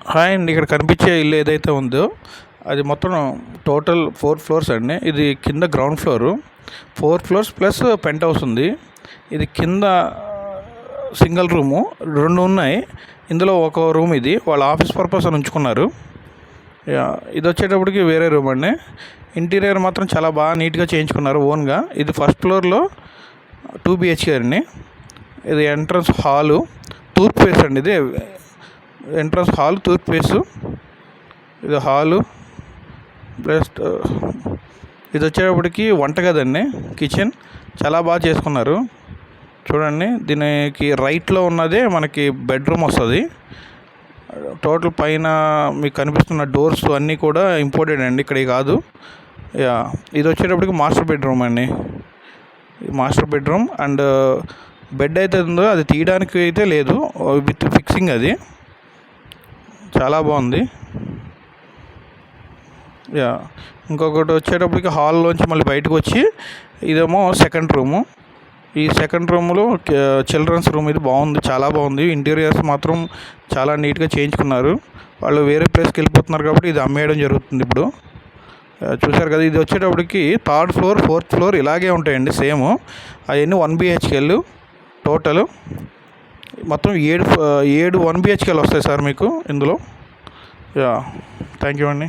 Hi అండి. ఇక్కడ కనిపించే ఇల్లు ఏదైతే ఉందో అది మొత్తం టోటల్ 4 ఫ్లోర్స్ అండి. ఇది కింద ground floor, 4 floors plus penthouse ఉంది. ఇది కింద సింగిల్ రూము 2 ఉన్నాయి. ఇందులో ఒక రూమ్ ఇది వాళ్ళ ఆఫీస్ పర్పస్ అని ఉంచుకున్నారు. ఇది వచ్చేటప్పటికి వేరే రూమ్ అండి. ఇంటీరియర్ మాత్రం చాలా బాగా నీట్గా చేయించుకున్నారు ఓన్గా. ఇది ఫస్ట్ ఫ్లోర్లో 2 BHK అండి. ఇది ఎంట్రన్స్ హాలు, తూర్పు ఫేస్ అండి. ఇది ఎంట్రన్స్ హాల్ తూర్పు ఫేసు. ఇది హాలు ప్లస్ ఇది వచ్చేటప్పటికి వంటగది అండి, కిచెన్ చాలా బాగా చేసుకున్నారు చూడండి. దీనికి రైట్లో ఉన్నదే మనకి బెడ్రూమ్ వస్తుంది. టోటల్ పైన మీకు కనిపిస్తున్న డోర్స్ అన్నీ కూడా ఇంపోర్టెడ్ అండి, ఇక్కడ కాదు. ఇది వచ్చేటప్పటికి మాస్టర్ బెడ్రూమ్ అండి. మాస్టర్ బెడ్రూమ్ అండ్ బెడ్ అయితే ఉందో అది తీయడానికి అయితే లేదు, విత్ ఫిక్సింగ్. అది చాలా బాగుంది. ఇంకొకటి వచ్చేటప్పటికి హాల్లోంచి మళ్ళీ బయటకు వచ్చి ఇదేమో సెకండ్ రూము. ఈ సెకండ్ రూమ్లో చిల్డ్రన్స్ రూమ్. ఇది బాగుంది, చాలా బాగుంది. ఇంటీరియర్స్ మాత్రం చాలా నీట్గా చేయించుకున్నారు. వాళ్ళు వేరే ప్లేస్కి వెళ్ళిపోతున్నారు కాబట్టి ఇది అమ్మేయడం జరుగుతుంది ఇప్పుడు. చూశారు కదా. ఇది వచ్చేటప్పటికి 3rd ఫ్లోర్ 4th ఫ్లోర్ ఇలాగే ఉంటాయండి సేమ్. అవన్నీ 1 BHKలు టోటల్. మొత్తం 7 1 BHKలు వస్తాయి సార్ మీకు ఇందులో. థ్యాంక్ యూ అండి.